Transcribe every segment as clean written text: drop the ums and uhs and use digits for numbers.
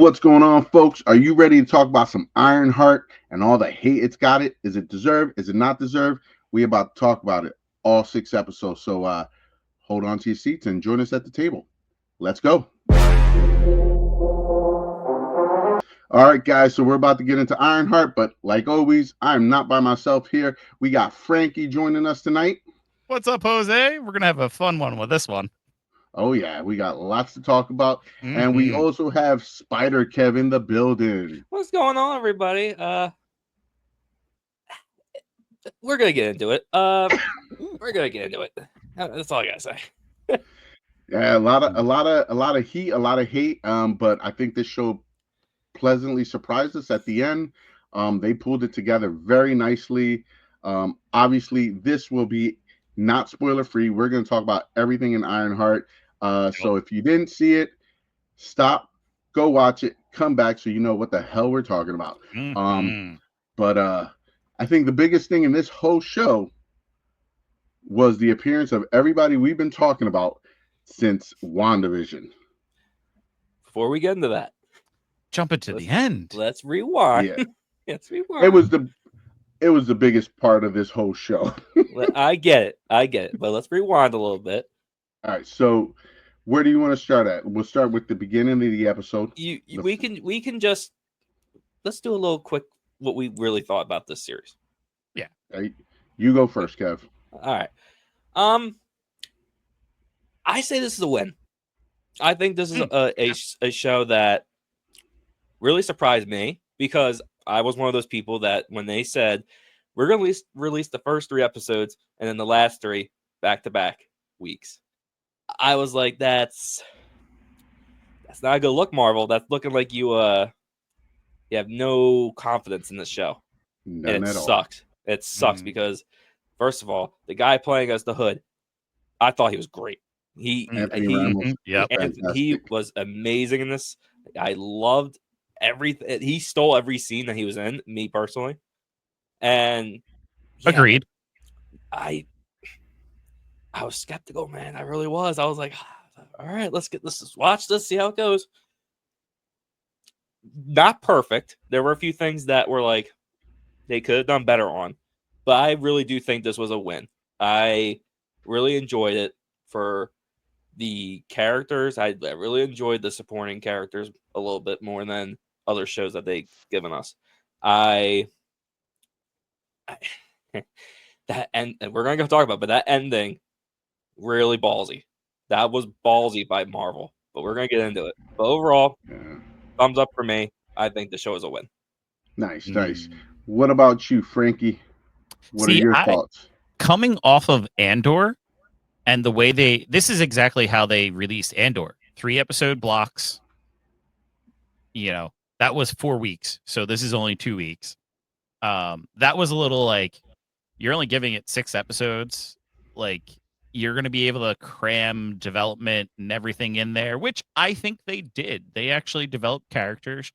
What's going on, folks? Are you ready to talk about some Ironheart and all the hate it's got? Is it deserved? Is it not deserved? We about to talk about it all 6 episodes. So hold on to your seats and join us at the table. Let's go. All right, guys. So we're about to get into Ironheart, but like always, I'm not by myself here. We got Frankie joining us tonight. What's up, Jose? We're gonna have a fun one with this one. Oh yeah, we got lots to talk about, and we also have Spider Kev in the building. What's going on, everybody? We're gonna get into it. We're gonna get into it. That's all I gotta say. Yeah, a lot of heat, a lot of hate. But I think this show pleasantly surprised us at the end. They pulled it together very nicely. Obviously, this will be not spoiler free. We're going to talk about everything in Ironheart. So if you didn't see it, stop, go watch it, come back so you know what the hell we're talking about. But I think the biggest thing in this whole show was the appearance of everybody we've been talking about since WandaVision. Before we get into that, jump into the end. Let's rewind. Yeah. Let's rewind. It was the biggest part of this whole show. I get it. But let's rewind a little bit. All right. So, where do you want to start at? We'll start with the beginning of the episode. We can just let's do a little quick what we really thought about this series. Yeah. Right. You go first, Kev. All right. I say this is a win. I think this is a show that really surprised me because I was one of those people that when they said we're going to release the first 3 episodes and then the last 3 back-to-back weeks, I was like, that's not a good look, Marvel. That's looking like you have no confidence in this show. None and it at all. sucks. It sucks because, first of all, the guy playing as the Hood, I thought he was great. He was amazing in this. I loved everything. He stole every scene that he was in, me personally. And yeah, agreed. I was skeptical, man. I really was. I was like, all right, let's watch this, see how it goes. Not perfect. There were a few things that were like they could have done better on, but I really do think this was a win. I really enjoyed it for the characters. I really enjoyed the supporting characters a little bit more than other shows that they've given us. That and we're gonna go talk about, but that ending really ballsy. That was ballsy by Marvel, but we're gonna get into it. But overall, thumbs up for me. I think the show is a win. Nice. What about you, Frankie? What are your thoughts? Coming off of Andor and the way this is exactly how they released Andor. 3-episode blocks. You know, that was 4 weeks. So this is only 2 weeks. That was a little like, you're only giving it 6 episodes. Like, you're going to be able to cram development and everything in there, which I think they did. They actually developed characters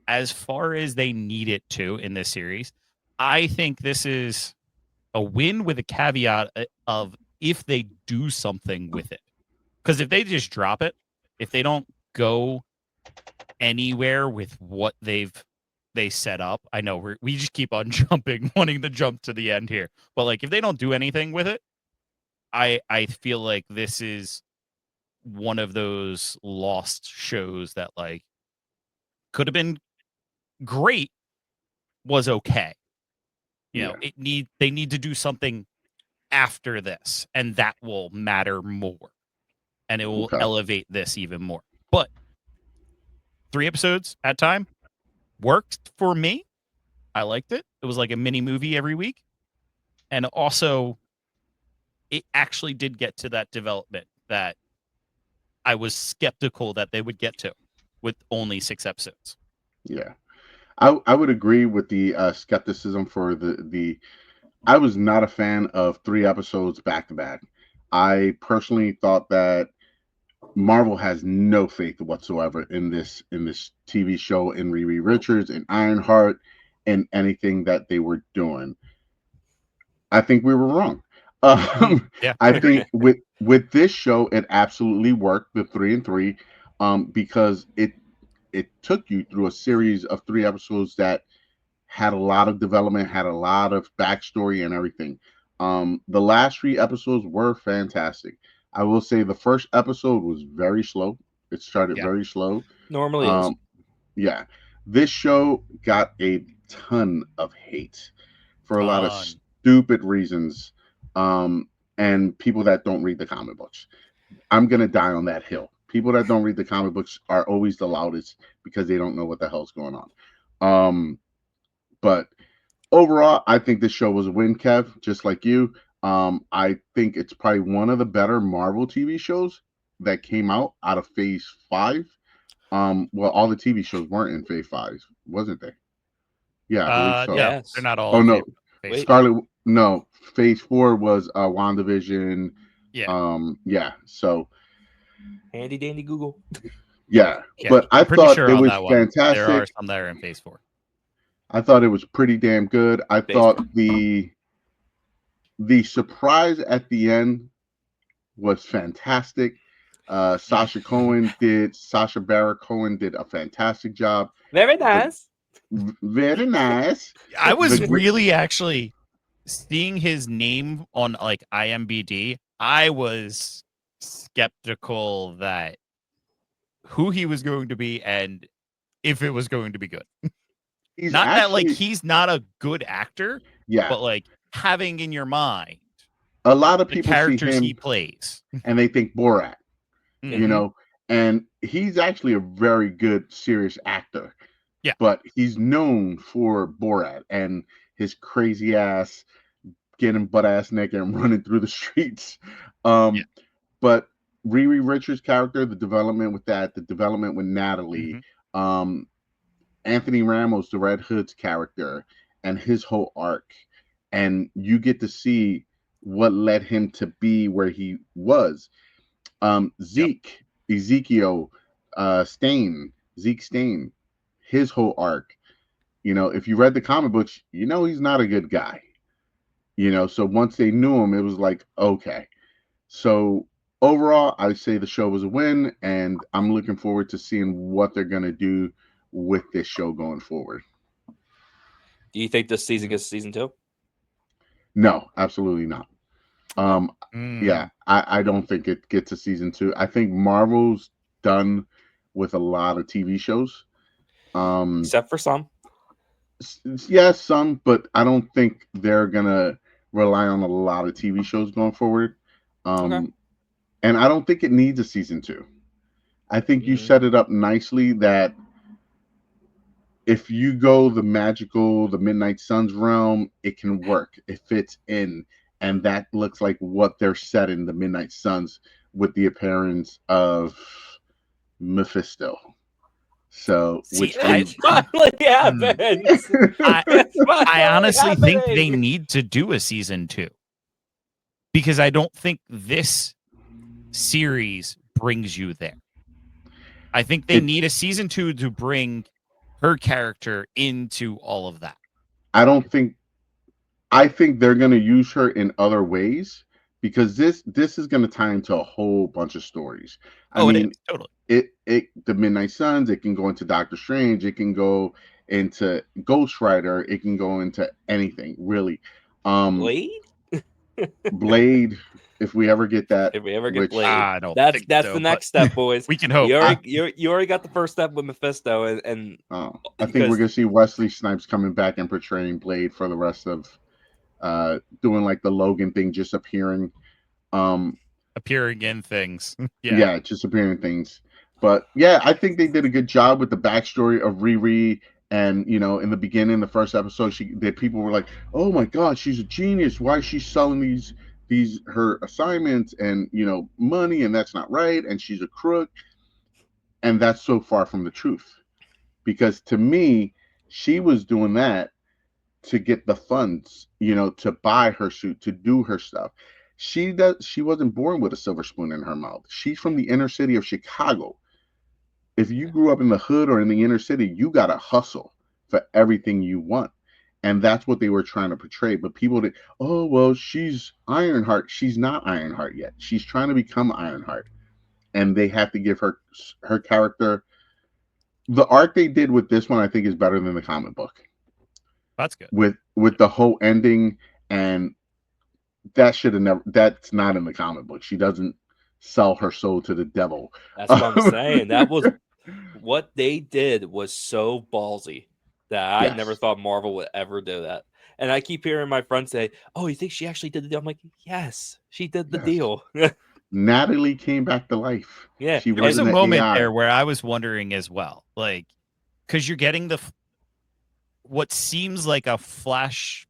as far as they need it to in this series. I think this is a win with a caveat of if they do something with it. Because if they just drop it, if they don't go anywhere with what they set up, I know we just keep on wanting to jump to the end here. But like if they don't do anything with it, I feel like this is one of those lost shows that like could have been great, was okay. You know, they need to do something after this, and that will matter more. And it will elevate this even more. But 3 episodes at time worked for me. I liked it. It was like a mini movie every week. And also, it actually did get to that development that I was skeptical that they would get to with only 6 episodes. Yeah. I would agree with the skepticism for the I was not a fan of 3 episodes back to back. I personally thought that Marvel has no faith whatsoever in this TV show, in Riri Richards, in Ironheart, and anything that they were doing. I think we were wrong. I think with this show, it absolutely worked, the 3 and 3, because it took you through a series of 3 episodes that had a lot of development, had a lot of backstory and everything. The last 3 episodes were fantastic. I will say the first episode was very slow. It started very slow. Normally is. Yeah. This show got a ton of hate for a lot of stupid reasons. And people that don't read the comic books. I'm gonna die on that hill. People that don't read the comic books are always the loudest because they don't know what the hell's going on. But overall, I think this show was a win, Kev, just like you. I think it's probably one of the better Marvel TV shows that came out of Phase 5. Well, all the TV shows weren't in Phase 5, wasn't they? Yeah, I believe so. No, they're not all. Oh no, Phase Scarlet. No, Phase 4 was WandaVision. Yeah. Yeah. So handy dandy Google. Yeah, but I thought it was fantastic. There are some that are in Phase 4. I thought it was pretty damn good. I thought the surprise at the end was fantastic. Sacha Baron Cohen did a fantastic job. Very nice. Very nice. I was really actually seeing his name on like IMDb. I was skeptical that who he was going to be and if it was going to be good. He's not a good actor, but like having in your mind a lot of people characters see him he plays and they think Borat, you know, and he's actually a very good serious actor. Yeah, but he's known for Borat and his crazy ass getting butt ass naked and running through the streets. But Riri Richards' character, the development with that, the development with Natalie, Anthony Ramos, the Red Hood's character, and his whole arc, and you get to see what led him to be where he was. Zeke Stane, his whole arc. You know, if you read the comic books, you know he's not a good guy. You know, so once they knew him, it was like, okay. So overall, I say the show was a win, and I'm looking forward to seeing what they're gonna do with this show going forward. Do you think this season gets season 2? No, absolutely not. Yeah, I don't think it gets a season 2. I think Marvel's done with a lot of TV shows. Except for some. Yes, some, but I don't think they're gonna rely on a lot of TV shows going forward. And I don't think it needs a season 2. I think you set it up nicely that if you go the Midnight Suns realm, it can work. It fits in. And that looks like what they're setting the Midnight Suns with the appearance of Mephisto. So, which finally happens. I honestly think they need to do a season 2 because I don't think this series brings you there. I think they need a season 2 to bring her character into all of that. I think they're going to use her in other ways because this is going to tie into a whole bunch of stories. I mean, it is, totally. The Midnight Suns, it can go into Doctor Strange, it can go into Ghost Rider, it can go into anything, really. Blade, if we ever get that. If we ever get Blade. That's the next step, boys. We can hope. You already got the first step with Mephisto, and I think we're gonna see Wesley Snipes coming back and portraying Blade for the rest of doing like the Logan thing, just appearing in things. Just appearing in things. But yeah, I think they did a good job with the backstory of Riri. And you know, in the beginning, the first episode, people were like, "Oh my God, she's a genius! Why is she selling her assignments and money? And that's not right. And she's a crook." And that's so far from the truth, because to me, she was doing that to get the funds, to buy her suit, to do her stuff. She wasn't born with a silver spoon in her mouth. She's from the inner city of Chicago. If you grew up in the hood or in the inner city, you got to hustle for everything you want. And that's what they were trying to portray. But people did, oh, well, she's Ironheart. She's not Ironheart yet. She's trying to become Ironheart. And they have to give her character the art they did with this one, I think, is better than the comic book. That's good. With the whole ending, and that should have never. That's not in the comic book. She doesn't sell her soul to the devil. That's what I'm saying. That was what they did was so ballsy that I never Yes. thought Marvel would ever do that. And I keep hearing my friends say, "Oh, you think she actually did the deal?" I'm like, "Yes, she did the Yes. deal." Natalie came back to life. Yeah, She There was a wasn't an moment AI. there where I was wondering as well, like, because you're getting what seems like a flash,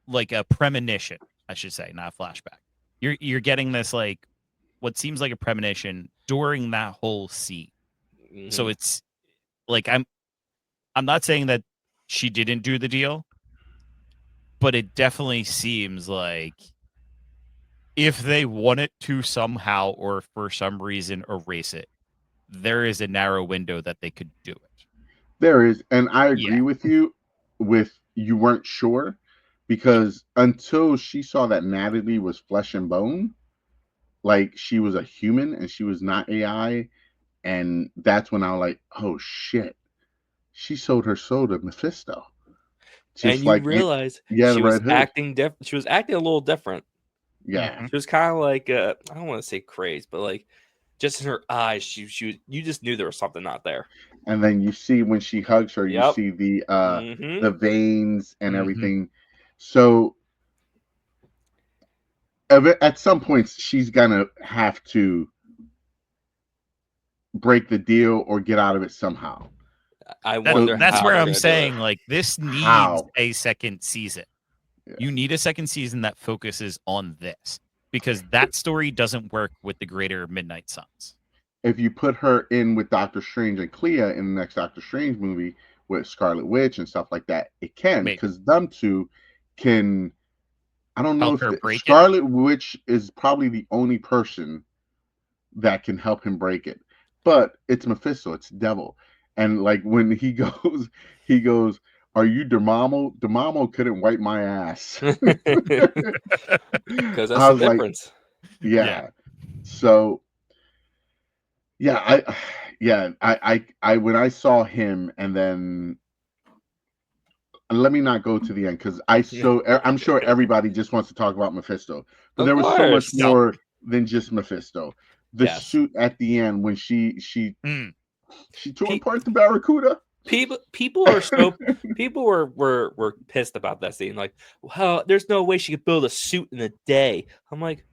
like a premonition, I should say, not a flashback. You're getting this like what seems like a premonition during that whole scene. So Mhm. it's like I'm not saying that she didn't do the deal, but it definitely seems like if they wanted to somehow or for some reason erase it, there is a narrow window that they could do it. There is, and I Yeah. agree with you. With you weren't sure because until she saw that Natalie was flesh and bone, like she was a human and she was not AI, and that's when I was like, oh shit, she sold her soul to Mephisto, And just you like realize yeah, she the was Red Hood, acting different. She was acting a little different. yeah, Mhm. She was kind of like I don't want to say crazed, but like just in her eyes, you just knew there was something not there. and then you see when she hugs her, you Yep. see Mm-hmm. the veins and Mhm. everything. So at some points, she's gonna have to break the deal or get out of it somehow. I That's So wonder that's how where they're I'm gonna do it. saying like this needs how? a second season. Yeah. You need a second season that focuses on this because that story doesn't work with the greater Midnight Suns. If you put her in with Doctor Strange and Clea in the next Doctor Strange movie with Scarlet Witch and stuff like that, it can Maybe because them two can. I don't know help if her break it. Scarlet Witch is probably the only person that can help him break it, but it's Mephisto, it's devil, and like when he goes, "Are you Dormammu? Dormammu couldn't wipe my ass." Because that's I the was like, difference. Yeah. yeah. So yeah, I when I saw him, and then let me not go to the end because I'm sure everybody just wants to talk about Mephisto, but Of there was so much course. No. more than just Mephisto. The Yes. suit at the end when Mm. she tore Pe- apart the Barracuda. people are so people were pissed about that scene. Like, well, there's no way she could build a suit in a day. I'm like,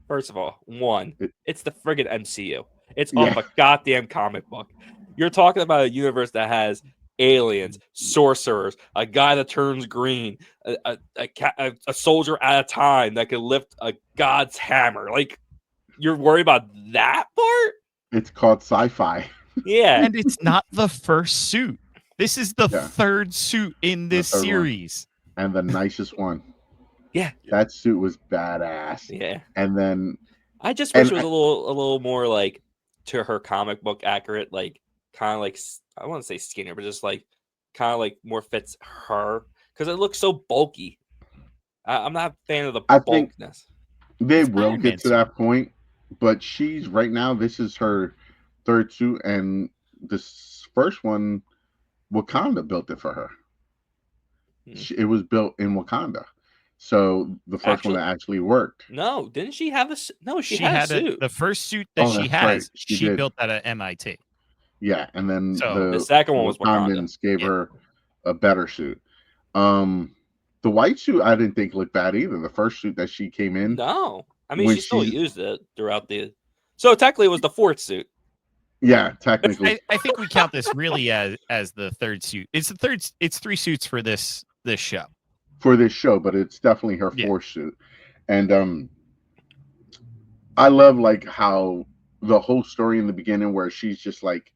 first of all, one, It- it's the friggin' MCU. It's off yeah, a goddamn comic book. You're talking about a universe that has aliens, sorcerers, a guy that turns green, a soldier at a time that can lift a god's hammer. Like, you're worried about that part? it's called sci-fi. Yeah. And it's not the first suit. This is the Yeah, third suit in the this third one series. and the nicest one. Yeah. That suit was badass. Yeah. And then I just wish and it was a little more like to her comic book accurate, like kind of like I want to say skinnier, but just like kind of like more fits her because it looks so bulky. I'm not a fan of the I think bulkiness. they It's will Iron get Man to suit. that point, but she's right now. This is her third suit, and this first one, Wakanda built it for her. Hmm. It was built in Wakanda, so the first one Actually, that actually worked. no, didn't she have a no? She She had a had suit. the first suit that Oh, she that's right, has, she she did. built at MIT. Yeah, and then So The the second one was Wakanda. Wakandans gave yeah. her a better suit. Um, the white suit I didn't think looked bad either. The first suit that she came in No, I mean when she still she's used it throughout the. So technically, it was the fourth suit. yeah, technically I think we count this really as the third suit. It's the third. It's three suits for this show. for this show, but it's definitely her Yeah. fourth suit. And I love like how the whole story in the beginning where she's just like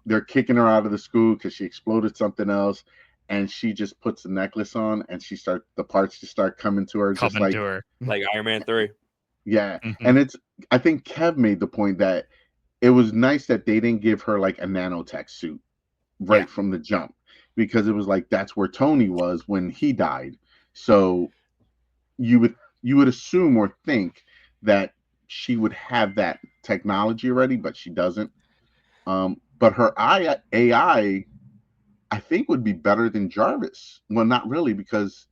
they're kicking her out of the school because she exploded something else, and she just puts the necklace on and the parts just start coming to her just Coming to like her. Like Iron Man 3. yeah. Mhm. And it's I think Kev made the point that it was nice that they didn't give her like a nanotech suit Yeah. right from the jump because it was like that's where Tony was when he died. So you would assume or think that she would have that technology already, but she doesn't. but her AI, I think, would be better than Jarvis. Well, not really, because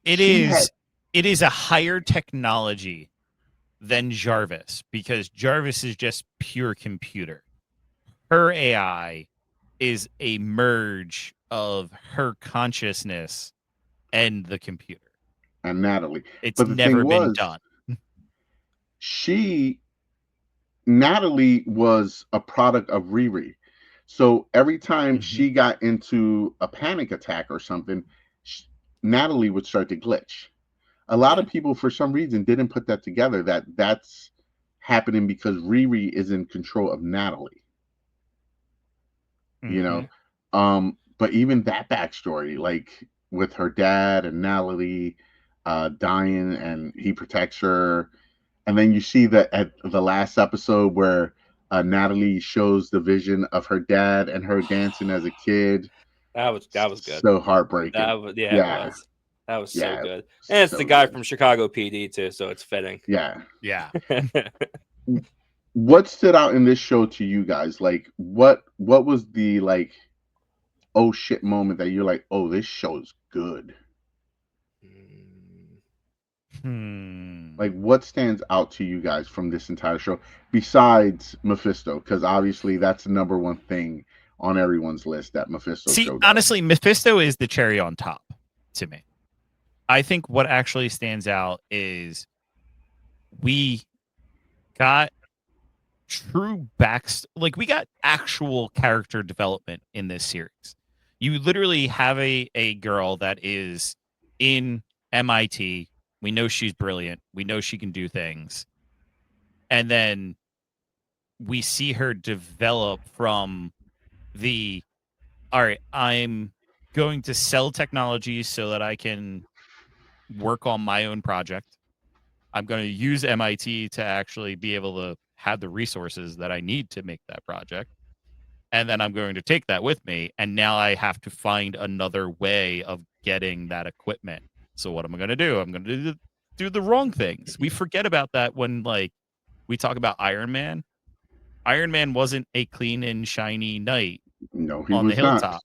It she had is it is a higher technology than Jarvis because Jarvis is just pure computer. Her AI is a merge of her consciousness and the computer. and Natalie. It's But the thing never been was, done. she Natalie was a product of Riri. So every time she got into a panic attack or something, sh Natalie would start to glitch. A lot Yeah. of people, for some reason, didn't put that together, that that's happening because Riri is in control of Natalie, you know? Mhm. But even that backstory, like with her dad and Natalie dying and he protects her, and then you see that at the last episode where Natalie shows the vision of her dad and her dancing as a kid. That was good. So heartbreaking. Yeah, it Yeah, was. That was so yeah, good. And it's the so guy good. from Chicago PD too, so it's fitting. Yeah. Yeah. What stood out in this show to you guys? Like, what was the like, oh shit moment that you're like, oh, this show's good? Like, what stands out to you guys from this entire show besides Mephisto? Because obviously that's the number one thing on everyone's list that Mephisto See, showed up. honestly, Mephisto is the cherry on top to me. I think what actually stands out is we got true like we got actual character development in this series. You literally have a girl that is in MIT. We know she's brilliant. We know she can do things. And then we see her develop from the all right, I'm going to sell technology so that I can work on my own project. I'm going to use MIT to actually be able to have the resources that I need to make that project. And then I'm going to take that with me. And now I have to find another way of getting that equipment. So what am I going to do? I'm going to do the wrong things. We forget about that when like we talk about Iron Man. Iron Man wasn't a clean and shiny knight No, he on the was not. hilltop.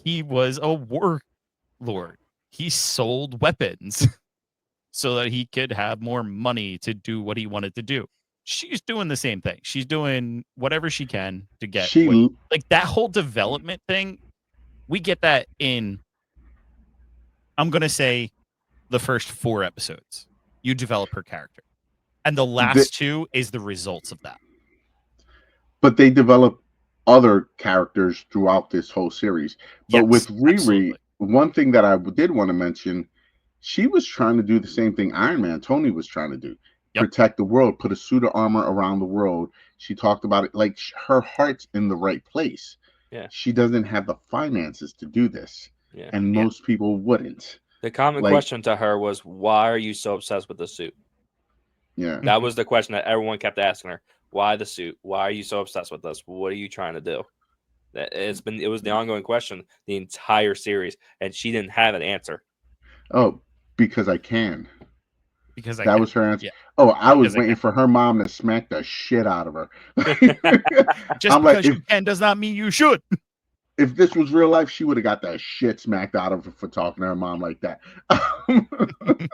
He was a warlord. He sold weapons so that he could have more money to do what he wanted to do. She's doing the same thing. She's doing whatever she can to get what, She like that whole development thing. We get that in, I'm going to say, the first 4 episodes. You develop her character. And the the, last 2 is the results of that. but they develop other characters throughout this whole series. But Yes, with Riri, absolutely. one thing that I did want to mention, she was trying to do the same thing Iron Man Tony was trying to do. Yep. Protect the world, put a suit of armor around the world. She talked about it like her heart's in the right place. Yeah. She doesn't have the finances to do this. Yeah. And most people wouldn't. The common Like, question to her was, "Why are you so obsessed with the suit?" yeah. That was the question that everyone kept asking her. Why the suit? Why are you so obsessed with this? What are you trying to do? It was the ongoing question the entire series, and she didn't have an answer. Oh, because I can. Because I That can. was her answer. Yeah. Oh, I was Because I waiting can. for her mom to smack the shit out of her. Just I'm like, because you can does not mean you should. if this was real life, she would have got that shit smacked out of her for talking to her mom like that.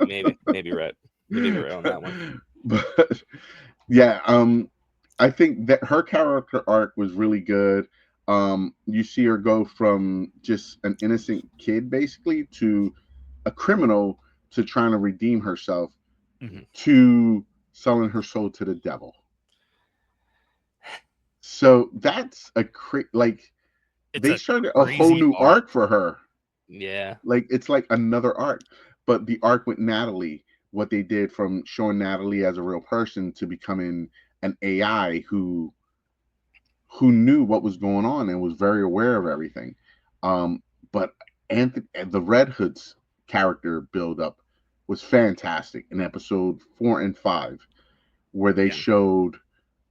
Maybe right. Maybe you're right on that one. But yeah, I think that her character arc was really good. You see her go from just an innocent kid basically to a criminal to trying to redeem herself to selling her soul to the devil. So that's like they started a whole new arc for her. Yeah. Like it's like another arc. But the arc with Natalie, what they did from showing Natalie as a real person to becoming an AI who knew what was going on and was very aware of everything. But Anthony, the Red Hood's character build up was fantastic in episode 4 and 5, where they showed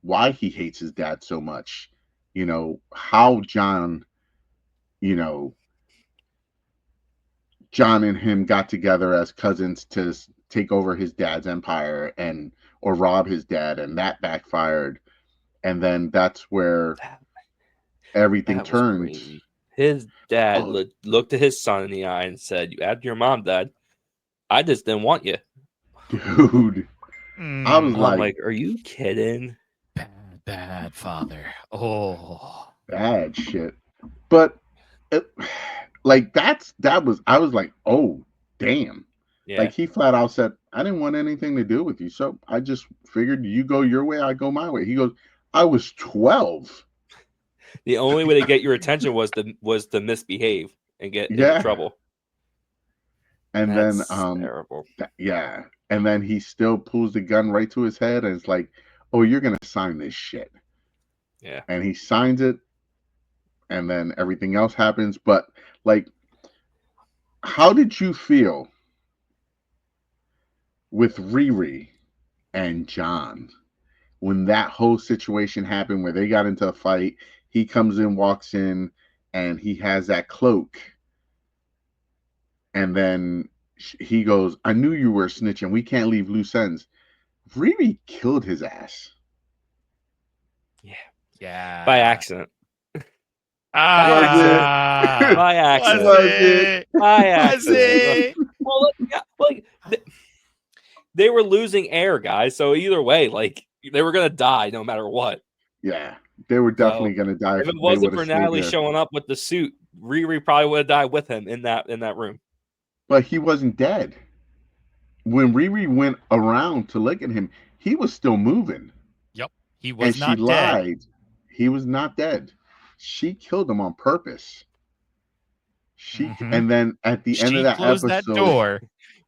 why he hates his dad so much. You know, how John and him got together as cousins to take over his dad's empire or rob his dad, and that backfired. And then that's where everything That was turned. crazy. His dad Oh, looked at his son in the eye and said, "After your mom died, I just didn't want you." dude. I was I'm like, like, "Are you kidding?" bad father. Oh, bad shit. But it, like I was like, oh damn. Yeah. Like he flat out said, I didn't want anything to do with you. So I just figured you go your way, I go my way. He goes, I was 12. The only way to get your attention was to misbehave and get into Yeah. trouble. And That's then terrible. yeah. And then he still pulls the gun right to his head and it's like, oh, you're gonna sign this shit. Yeah. And he signs it, and then everything else happens. But like, how did you feel with Riri and John when that whole situation happened where they got into a fight? He comes in, walks in, and he has that cloak, and then he goes, I knew you were snitching, we can't leave loose ends. Riri killed his ass. yeah. By accident. Ah, By accident. was it? By Was accident. it? Well, yeah, like they were losing air, guys. So either way, like they were gonna die no matter what. Yeah, they were definitely So gonna die if if it they wasn't would for have stayed Natalie there. showing up with the suit, Riri probably would have died with him in that room. But he wasn't dead. When Riri went around to look at him, he was still moving. Yep, he And was she not dead. lied. He was not dead. She killed him on purpose. And then at the end of She that closed that episode, door.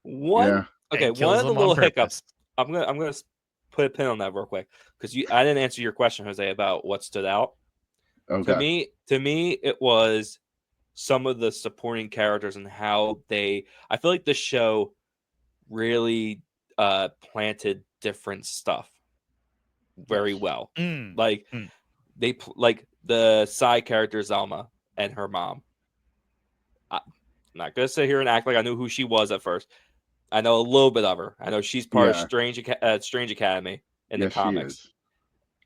yeah, Okay, and one kills of the him on little hiccups. purpose. I'm gonna put a pin on that real quick because I didn't answer your question, Jose, about what stood out. okay, To me, it was some of the supporting characters and how I feel like the show really planted different stuff very well. Like like the side character Zelma and her mom. I'm not gonna sit here and act like I knew who she was at first. I know a little bit of her. I know she's part of yeah, Strange Academy in the yes, she comics, is.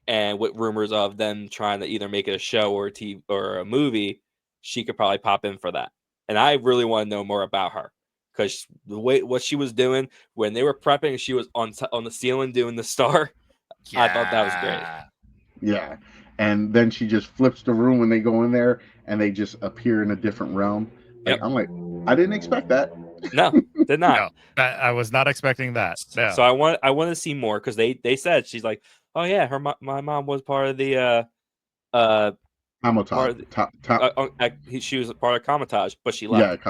and with rumors of them trying to either make it a show or a TV or a movie, she could probably pop in for that. And I really want to know more about her because the way what she was doing when they were prepping, she was on the ceiling doing the star. Yeah. I thought that was great. Yeah, and then she just flips the room when they go in there, and they just appear in a different realm. Like, Yep. I'm like, I didn't expect that. No, did not. No, I was not expecting that. No. So I want to see more because they said she's like, oh yeah, my mom was part of the she was a part of Comatage, but she left.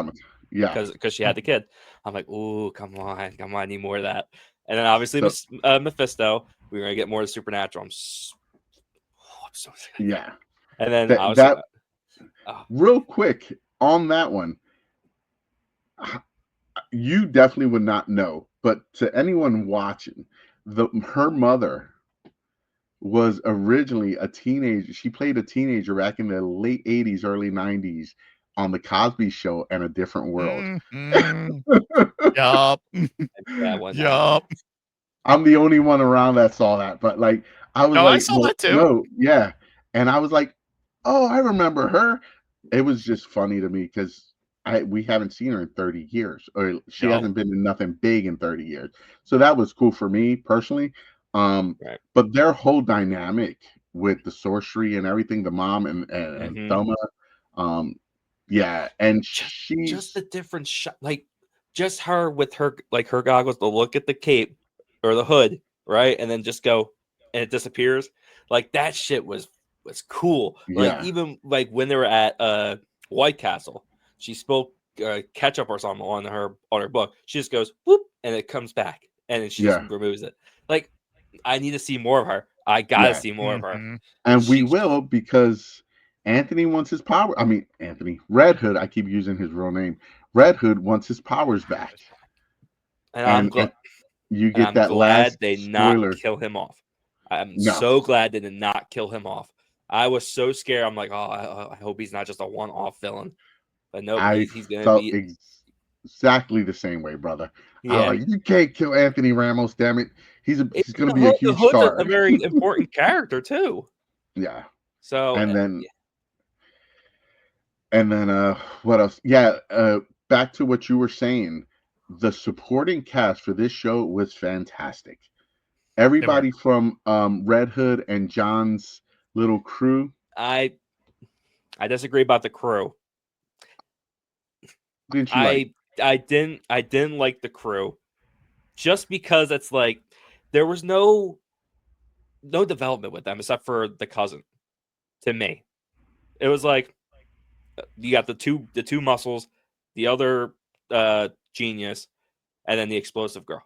Yeah, because she had the kid. I'm like, ooh, come on, I need more of that. And then obviously Mephisto, we're gonna get more of the supernatural. I'm so excited. Yeah. And then real quick on that one, you definitely would not know, but to anyone watching, her mother was originally a teenager. She played a teenager back in the late 80s, early 90s on the Cosby Show and A Different World. Yup. Yup. I'm the only one around that saw that, but like I saw that too. No, yeah. And I was like, oh, I remember her. It was just funny to me because we haven't seen her in 30 years, or she hasn't been in nothing big in 30 years. So that was cool for me personally. Right. But their whole dynamic with the sorcery and everything, the mom and Thelma, yeah, and she's just the different shot, like just her with her goggles to look at the cape or the hood, right, and then just go and it disappears. Like that shit was cool. Like even like when they were at White Castle, she spoke ketchup or something on her book. She just goes whoop and it comes back and then she just removes it. Like I need to see more of her. I gotta see more of her. And we will, because Anthony wants his power. I mean, Red Hood. I keep using his real name. Red Hood wants his powers back. And you get I'm that glad last they spoiler. not kill him off. I'm so glad they did not kill him off. I was so scared. I'm like, oh, I hope he's not just a one-off villain. But no, he's gonna be exactly the same way, brother. Yeah, you can't kill Anthony Ramos. Damn it, he's gonna be a huge Hood's star. a very important character too. Yeah. So and then And then what else? Yeah, back to what you were saying. The supporting cast for this show was fantastic. They were. Everybody from Red Hood and John's little crew. I disagree about the crew. Didn't you like? I didn't like the crew just because it's like there was no development with them except for the cousin. To me, it was like you got the two muscles, the other genius, and then the explosive girl.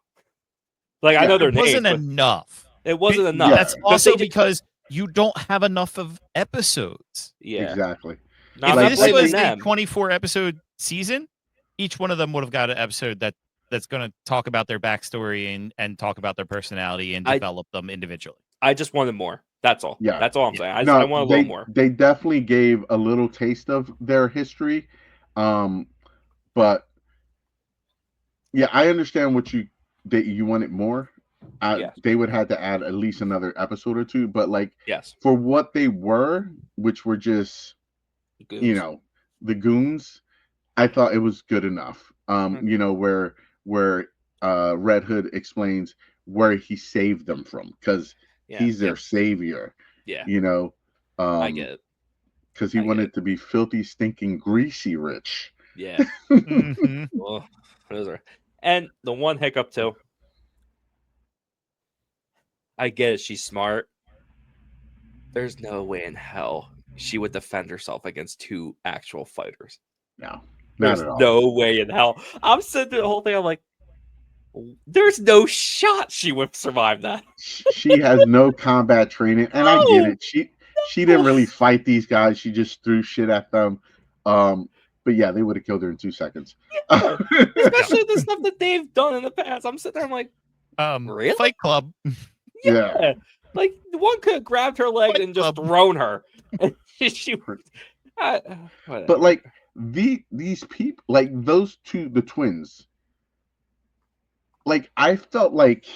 Like I Yeah, know their It wasn't names, but enough. it wasn't enough. Yeah. That's 'Cause also they ju- because you don't have enough of episodes. yeah. Exactly. No, If I'm not this blaming was a them. 24 episode season, each one of them would have got an episode that's going to talk about their backstory and talk about their personality and develop them individually. I just wanted more. That's all. Yeah. That's all I'm Yeah. saying. I No, want a little more. they definitely gave a little taste of their history, but yeah, I understand what you wanted more. Yes. They would have to add at least another episode or two, but like Yes. for what they were, which were just Goons. the goons, I thought it was good enough. Mhm. Where Red Hood explains where he saved them from because Yeah. he's their savior. Yeah. I get it. because he I get wanted it. to be filthy, stinking, greasy rich. Yeah. Mhm. Oh, those are. And the one hiccup too. I get it. She's smart. There's no way in hell she would defend herself against two actual fighters. No, not There's at all. no way in hell. I'm sitting through the whole thing. I'm like, there's no shot she would survive that. She has no combat training, and I get No. it. She didn't really fight these guys. She just threw shit at them. But yeah, they would have killed her in 2 seconds. Especially the stuff that they've done in the past. I'm sitting there. I'm like, really? Fight Club. Yeah. Like one could have grabbed her leg Fight and just Club. thrown her. She would. But like these people, like those two, the twins, like I felt like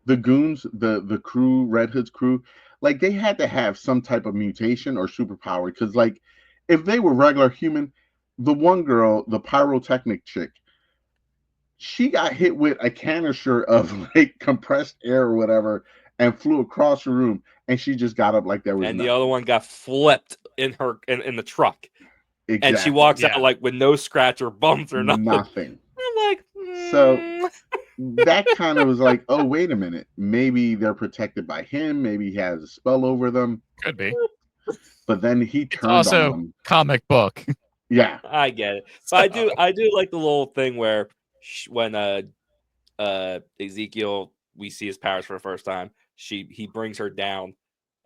the goons, the crew, Red Hood's crew, like they had to have some type of mutation or superpower. Because like if they were regular human, the one girl, the pyrotechnic chick, she got hit with a canister of like compressed air or whatever and flew across the room, and she just got up like there was and nothing. the other one got flipped in her in the truck. Exactly. And she walks Yeah. out like with no scratch or bumps or nothing. Nothing. I'm like, So that kind of was like, oh, wait a minute. Maybe they're protected by him. Maybe he has a spell over them. Could be. But then he It's turned also on them. comic book. Yeah. I get it. But I do like the little thing where when Ezekiel, we see his powers for the first time, he brings her down,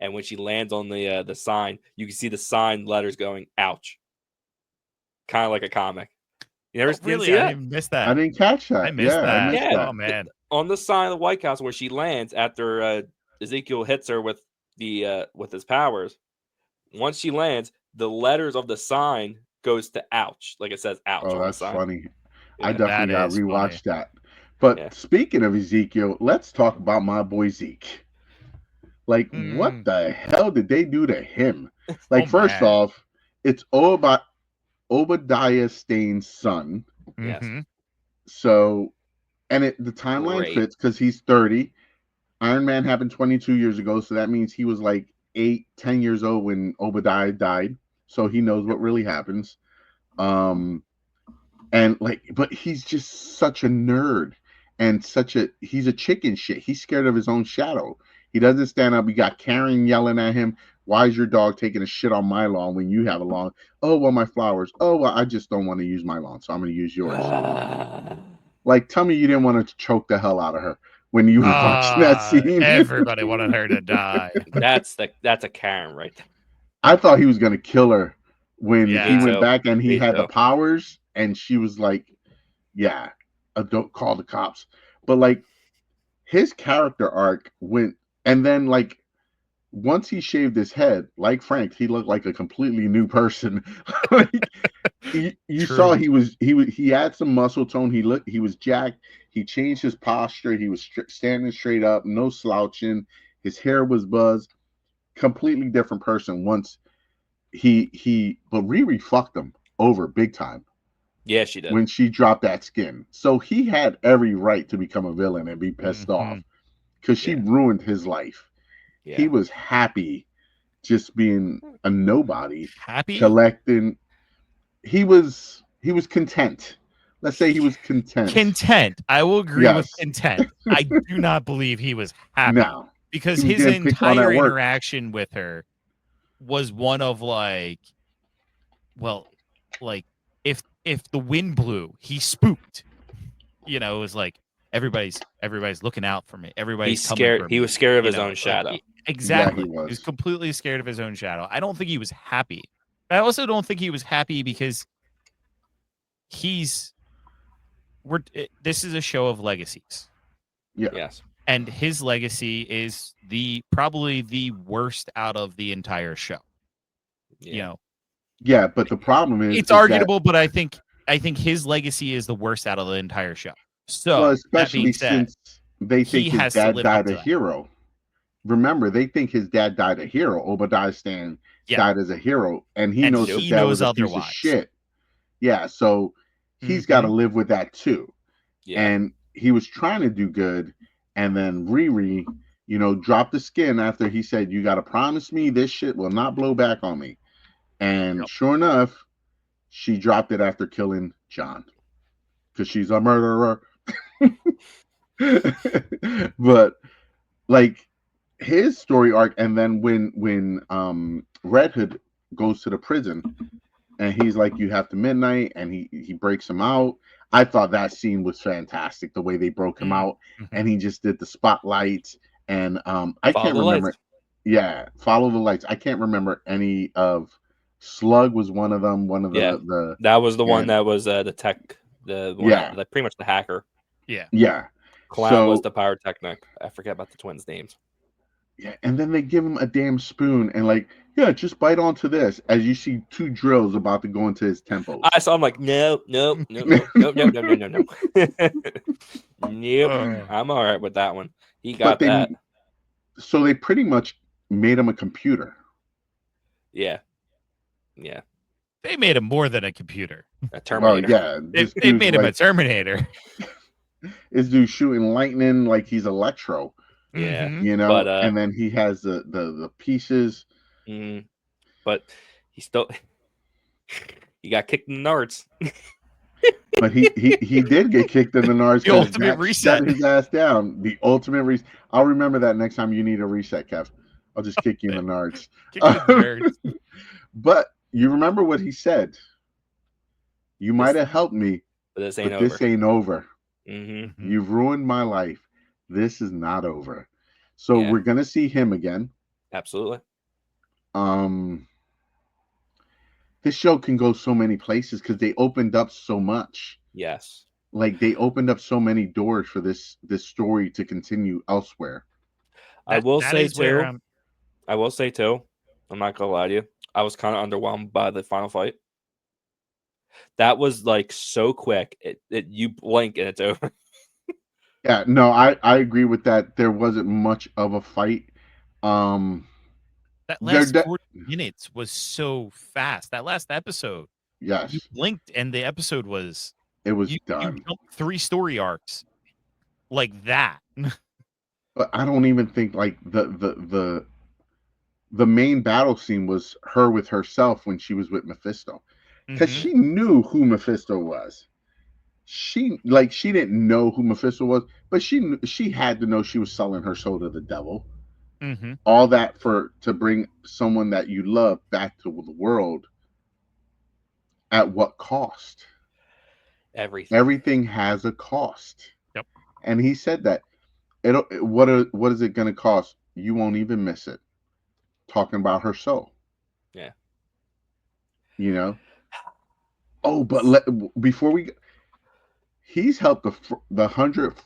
and when she lands on the sign, you can see the sign letters going ouch. Kind of like a comic. You never didn't Really? see I that? didn't miss that. I didn't catch that. I missed that. I missed Yeah. that. Oh man. On the sign of the White House where she lands after Ezekiel hits her with his powers. Once she lands, the letters of the sign goes to ouch, like it says ouch Oh, on the that's sign. funny. Yeah. I definitely That got is rewatched funny. that. But Yeah. speaking of Ezekiel, let's talk about my boy Zeke. Like, what the hell did they do to him? Like, first man. off, it's Obadiah Stane's son. Yes. Mhm. So, and the timeline Great. fits because he's 30. Iron Man happened 22 years ago, so that means he was like 8-10 years old when Obadiah died. So he knows what really happens. And like, but he's just such a nerd and he's a chicken shit. He's scared of his own shadow. He doesn't stand up. You got Karen yelling at him. Why is your dog taking a shit on my lawn when you have a lawn? Oh, well, my flowers. Oh, well, I just don't want to use my lawn, so I'm going to use yours. Like, tell me you didn't want to choke the hell out of her when you were watching that scene. Everybody wanted her to die. That's a Karen right there. I thought he was going to kill her when Yeah. he Me went too. back and he Me had the too. powers, and she was like, yeah, don't call the cops. But like his character arc went, and then like once he shaved his head, like Frank, he looked like a completely new person. Like, you True. saw he had some muscle tone. He was jacked. He changed his posture. He was standing straight up, no slouching. His hair was buzzed. Completely different person once but Riri fucked him over big time Yeah, she did. when she dropped that skin. So he had every right to become a villain and be pissed off because she ruined his life. Yeah. He was happy just being a nobody, Happy? collecting. He was content. Let's say he was content. Content. I will agree with Yes. content. I do not believe he was happy No, because he was his getting picked on entire at work. interaction with her was one of like, well, like if the wind blew, he spooked. You know, it was like everybody's looking out for me. Everybody's He's coming scared. for He me, was scared of you his know, own like, shadow. Exactly. Yeah, he was. He was completely scared of his own shadow. I don't think he was happy. I also don't think he was happy because this is a show of legacies. Yeah. Yes. And his legacy is probably the worst out of the entire show. Yeah. You know, Yeah, but the problem is it's arguable, but I think his legacy is the worst out of the entire show. So, well, that being especially said, since they he think his has to dad live up died to a that. hero. Remember, they think his dad died a hero. Obadiah Stan died as a hero, and he knows his dad was a piece of shit. Yeah, so he's got to live with that too. Yeah. And he was trying to do good, and then Riri, dropped the skin after he said, "You got to promise me this shit will not blow back on me." And sure enough, she dropped it after killing John because she's a murderer. But like his story arc, and then when Red Hood goes to the prison and he's like, "You have to midnight," and he breaks him out. I thought that scene was fantastic, the way they broke him out, and he just did the spotlights, and I can't remember. Lights. Yeah, follow the lights. I can't remember any of. Slug was one of them. One of the that was the one that was the tech, the one that, pretty much the hacker. Yeah. Clown was the pyrotechnic. I forget about the twins' names. Yeah, and then they give him a damn spoon and like, yeah, just bite onto this as you see two drills about to go into his temples. I saw him like, no. Nope. I'm all right with that one. He got that. So they pretty much made him a computer. Yeah. They made him more than a computer. A Terminator. Yeah. They made him a Terminator. This dude shooting lightning like he's Electro. Yeah. But, and then he has the pieces. But he still he got kicked in the nards. But he did get kicked in the nards. The ultimate reset. Shut his ass down. The ultimate reset. I'll remember that next time you need a reset, Kev. I'll just kick you in the nards. But you remember what he said. You might have helped me, but this ain't over. Mm-hmm. You've ruined my life. This is not over. So we're gonna see him again. Absolutely. This show can go so many places because they opened up so much. Yes. Like they opened up so many doors for this story to continue elsewhere. I will say too. I'm not gonna lie to you. I was kind of underwhelmed by the final fight. That was like so quick. You blink and it's over. Yeah, no, I agree with that. There wasn't much of a fight. That last 40 minutes was so fast. That last episode. Yes. You blinked and the episode was done. You jumped 3 story arcs like that. But I don't even think like the main battle scene was her with herself when she was with Mephisto. Because she knew who Mephisto was. She didn't know who Mephisto was, but she had to know she was selling her soul to the devil. All that to bring someone that you love back to the world. At what cost? Everything has a cost. Yep. And he said that. What is it going to cost? You won't even miss it. Talking about her soul. Yeah. Oh, but before we, he's helped the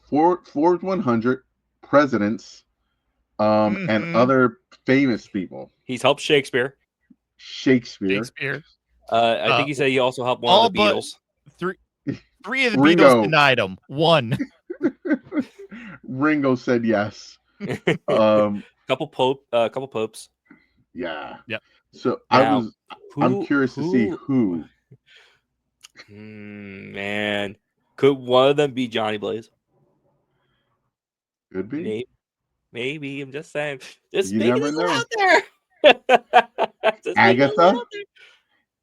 Forbes 100 presidents, and other famous people. He's helped Shakespeare. I think he said he also helped one of the Beatles. Three of the Beatles denied him. One. Ringo said yes. Couple popes. Yeah. Yep. So Now, I'm curious to see who. Man, could one of them be Johnny Blaze? Could be. Maybe. I'm just saying. Just You making never it know. out there. Just making it Agatha. out there.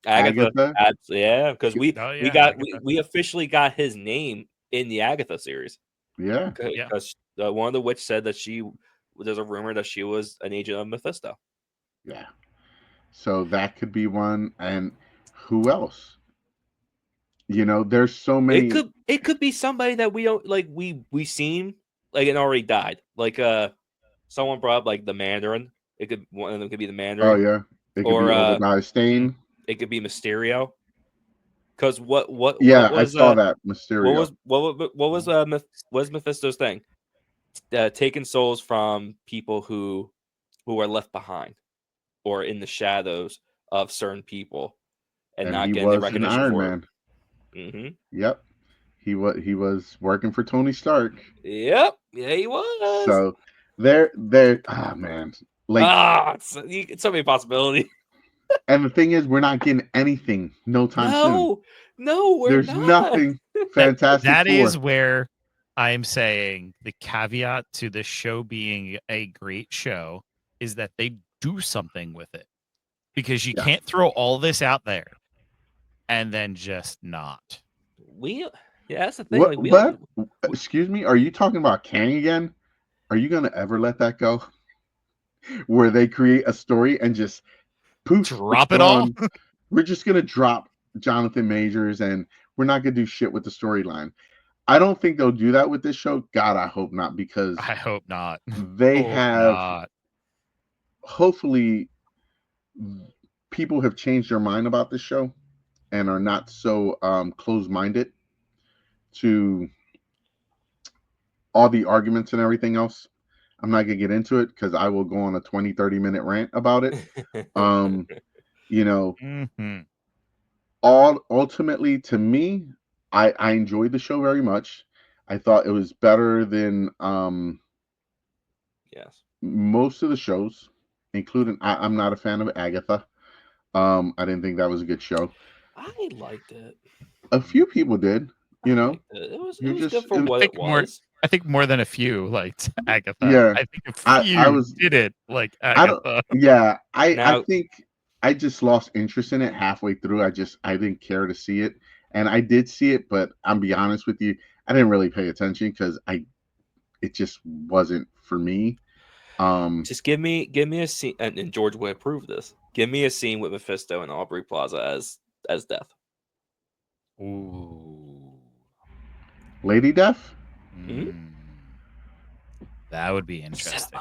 Agatha. Yeah, because we Agatha. we officially got his name in the Agatha series. Yeah. Yeah. Because one of the witch said that there's a rumor that she was an agent of Mephisto. Yeah. So that could be one. And who else? There's so many. It could be somebody that we don't like. We seen like it already died. Like someone brought up like the Mandarin. One of them could be the Mandarin. Oh yeah. It could Or be Obadiah Stane. it could be Mysterio. Because what Yeah, I was saw that Mysterio. what was Mephisto's thing? Taking souls from people who are left behind or in the shadows of certain people and And not he getting the was an recognition Iron for Man. it. Mm-hmm. Yep. He was working for Tony Stark. Yep. Yeah, he was. So man. Like it's so many possibilities. and the thing is we're not getting anything no time soon. No, we're There's not. nothing Fantastic That Four. is where I'm saying the caveat to this show being a great show is that they do something with it. Because you can't throw all this out there and then just not. That's the thing. What, Like but excuse me, are you talking about Kang again? Are you gonna ever let that go? Where they create a story and just poof, drop it all. We're just gonna drop Jonathan Majors and we're not gonna do shit with the storyline. I don't think they'll do that with this show. God, I hope not, because I hope not. they have not. Hopefully people have changed their mind about this show and are not so closed-minded to all the arguments and everything else. I'm not gonna get into it because I will go on a 20-30 minute rant about it. Mm-hmm. Ultimately, to me, I enjoyed the show very much. I thought it was better than yes, most of the shows, including I'm not a fan of Agatha. I didn't think that was a good show. I liked it. A few people did, It was good for what it was. I think more than a few liked Agatha. Yeah, I think a few didn't like Agatha. I think I just lost interest in it halfway through. I didn't care to see it, and I did see it, but I'm be honest with you, I didn't really pay attention because it just wasn't for me. Just give me a scene, and George would approve this. Give me a scene with Mephisto and Aubrey Plaza as Death. Ooh, Lady Death. That would be interesting.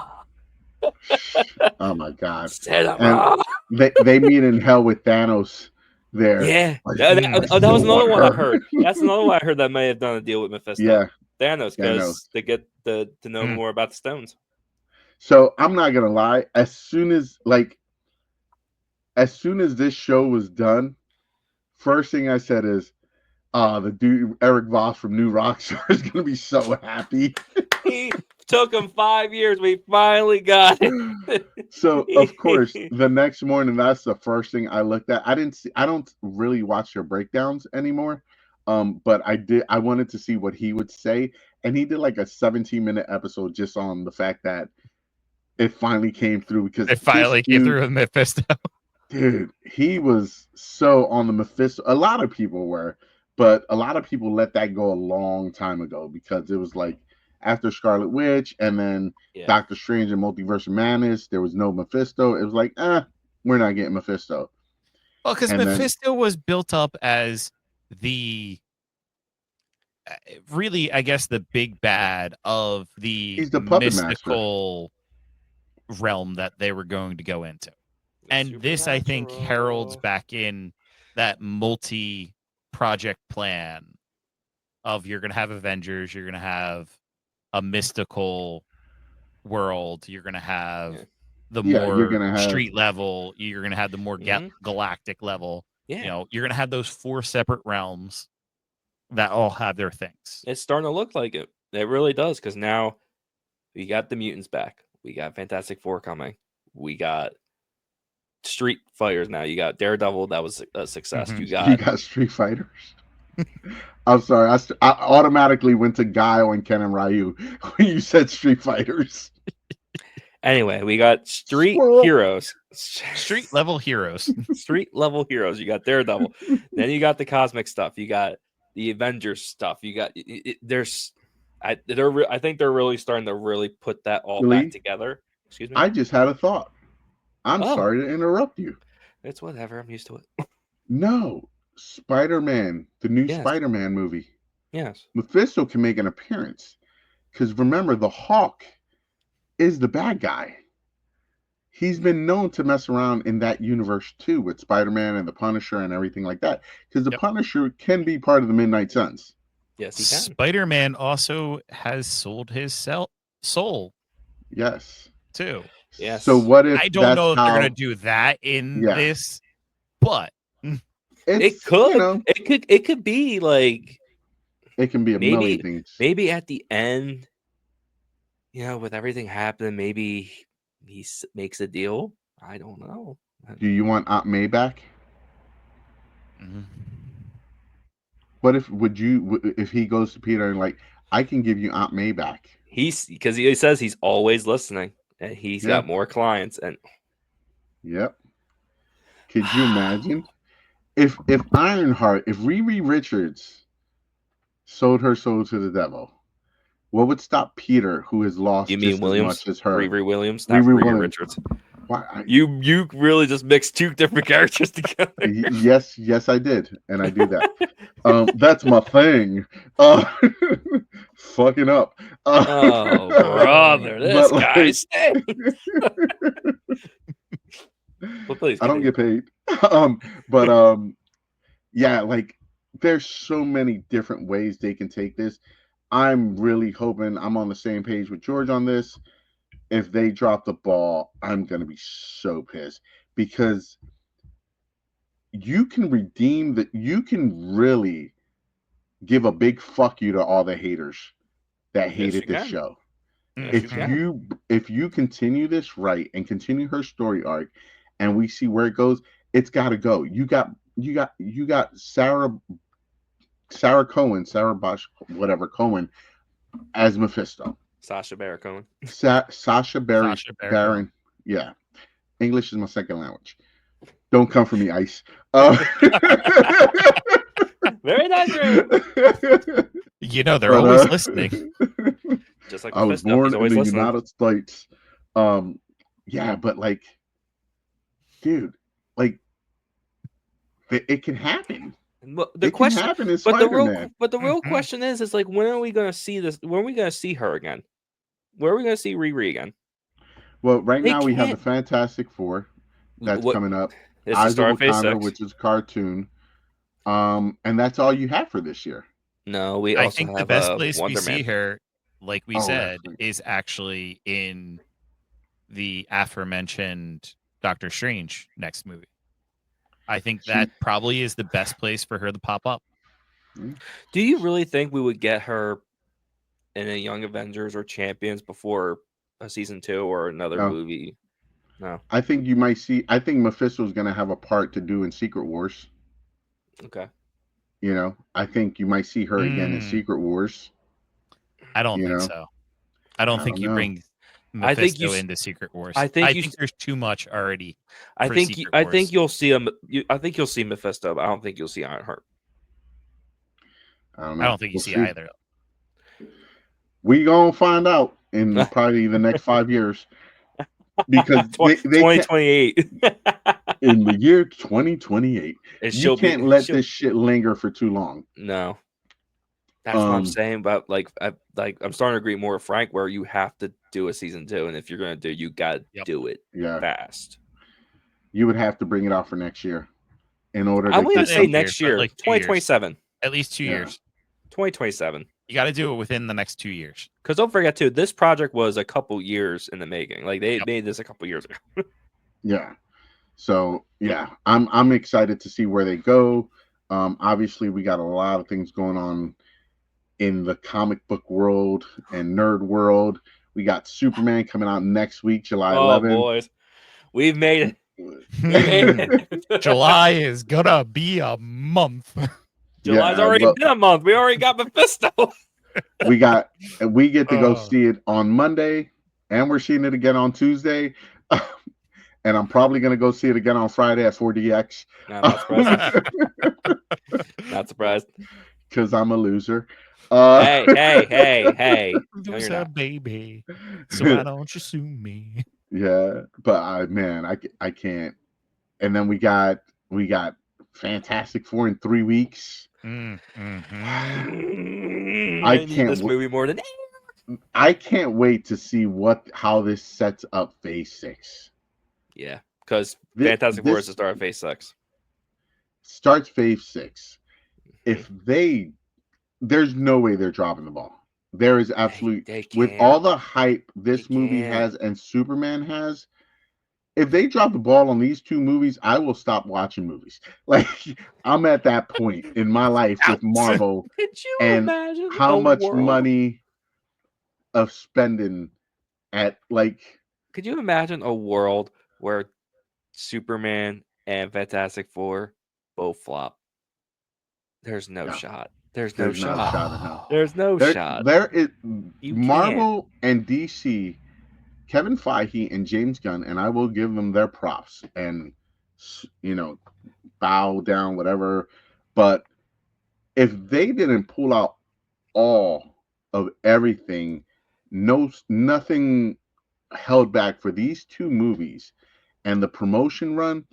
Oh my god! And they meet in hell with Thanos. There, yeah, that was another one I heard. That's another one I heard that may have done a deal with Mephisto. Yeah, Thanos, because they get to know more about the stones. So I'm not gonna lie. As soon as this show was done, first thing I said is, the dude Eric Voss from New Rockstar is gonna be so happy. He took him 5 years. We finally got it. So of course, the next morning, that's the first thing I looked at. I don't really watch their breakdowns anymore. But I wanted to see what he would say, and he did like a 17-minute episode just on the fact that it finally came through, because it finally came through with Mephisto. Dude, he was so on the Mephisto. A lot of people were, but a lot of people let that go a long time ago, because it was like after Scarlet Witch and then Doctor Strange and Multiverse of Madness, there was no Mephisto. It was like, we're not getting Mephisto. Well, because Mephisto was built up as the really, I guess, the big bad of the mystical realm that they were going to go into. And this, I think, heralds back in that multi-project plan of you're going to have Avengers, you're going to have a mystical world, you're going to have the more street level, you're going to have the more galactic level. Yeah. You're going to have those 4 separate realms that all have their things. It's starting to look like it. It really does, because now we got the mutants back. We got Fantastic Four coming. We got Street Fighters now. You got Daredevil, that was a success. Mhm. You You got got Street Fighters. I'm sorry. I automatically went to Guile and Ken and Ryu when you said Street Fighters. anyway, we got Street Squirrel. Heroes. Street level heroes. Street level heroes. You got Daredevil. Then you got the cosmic stuff. You got the Avengers stuff. You got I think they're really starting to really put that all Really? back together. Excuse me. I just had a thought. I'm Oh. sorry to interrupt you. It's whatever. I'm used to it. No, Spider-Man, the new Yes. Spider-Man movie. Yes. Mephisto can make an appearance because remember, the Hawk is the bad guy. He's been known to mess around in that universe too with Spider-Man and the Punisher and everything like that. Because the Yep. Punisher can be part of the Midnight Suns. Yes, he can. Spider-Man also has sold his soul Yes. too. Yes. So what if I don't that's know if how they're gonna do that in Yeah. this, but It it's, could. you know, It could be like it can be a maybe- million things. maybe at the end, with everything happening, maybe he makes a deal. I don't know. Do you want Aunt May back? Mhm. What if he goes to Peter and like, I can give you Aunt May back? Because he says he's always listening and he's Yeah. got more clients and Yep. Could you imagine if Ironheart, if Riri Richards sold her soul to the devil, what would stop Peter, who has lost you mean just Williams, as much as her? Riri Williams, not Riri Riri Williams. Richards. Why, You really just mixed two different characters together. yes, I did, and I do that. That's my thing. Fucking up. Oh, brother, this But, guy like- stinks. Well, please, I don't continue. get paid. But yeah, like there's so many different ways they can take this. I'm really hoping I'm on the same page with George on this. If they drop the ball, I'm gonna be so pissed because you can really give a big fuck you to all the haters that Yes, hated you this can. show. Yes, If you continue this right and continue her story arc and we see where it goes, it's got to go. You got Sarah Cohen, Sarah Bosch, whatever Cohen as Mephisto. Sasha Baron Cohen. Sasha Baron. Sacha Baron. Yeah. English is my second language. Don't come for me, Ice. Very nice, Ray. They're always listening. Just like I was Mephisto, born he's in always the listening. United States. Yeah, but like, dude, like, it can happen. But the It question, can happen in but the Spider-Man. real Mhm. question is like, when are we gonna see this? When are we gonna see her again? Where are we gonna see Riri again? Well, right They now we have the can't- Fantastic Four that's What- coming up. It's the Eyes of start of Phase Wakanda, 6. which is a cartoon. And that's all you have for this year. No, we I also think have the best place Wonder we see Man. her, like we Oh, said, right. is actually in the aforementioned Doctor Strange next movie. I think that probably is the best place for her to pop up. Do you really think we would get her in a Young Avengers or Champions before a season 2 or another No. movie? No. I think you might see. I think Mephisto's going to have a part to do in Secret Wars. Okay. You know, I think you might see her again in Mm. Secret Wars. I don't You think know? so. I don't think don't you know. bring I think Mephisto you s- into Secret Wars. I think you s- there's too much already. I For think Secret I Wars. think you'll see him. I think you'll see Mephisto, but I don't think you'll see Ironheart. I don't know. I don't think you We'll see see. either. We gonna find out in probably the next 5 years because they can't, 2028. in the year 2028. And You she'll be- can't let she'll- this shit linger for too long. No. That's what I'm Um, saying. But I'm starting to agree more with Frank, where you have to do a season 2, and if you're gonna do, you gotta Yep. do it Yeah, fast. you would have to bring it out for next year in order to I wouldn't keep say up. next years, but year. like 2 years. 2027. At least 2 Yeah. years. 2027. You got to do it within the next 2 years. Because don't forget too, this project was a couple years in the making. Like they Yep. made this a couple years ago. Yeah. So yeah, I'm excited to see where they go. Obviously, we got a lot of things going on in the comic book world and nerd world. We got Superman coming out next week, July Oh 11th. boys, we've made it. July is gonna be a month. July's already been a month. We already got Mephisto. we get to go Oh. see it on Monday, and we're seeing it again on Tuesday. And I'm probably gonna go see it again on Friday at 4DX. No, I'm not surprised. Not surprised. Because I'm a loser. Hey. No, Loser, you're not. baby. So why don't you sue me? Yeah, but I can't. And then we got Fantastic Four in 3 weeks. Mm, mhm. I can't need this movie more than I can't wait to see how this sets up Phase 6. yeah, because Fantastic Four is the start of Phase 6. Starts Phase 6. If there's no way they're dropping the ball. There is absolutely, with all the hype this movie has and Superman has, if they drop the ball on these 2 movies, I will stop watching movies. Like, I'm at that point in my life with Marvel. Could you and imagine how much money of spending at, like... Could you imagine a world where Superman and Fantastic Four both flop? There's no shot. There's no shot. There's no shot. There is You Marvel and DC, Kevin Feige and James Gunn, and I will give them their props and, bow down, whatever. But if they didn't pull out all of everything, nothing held back for these 2 movies and the promotion run,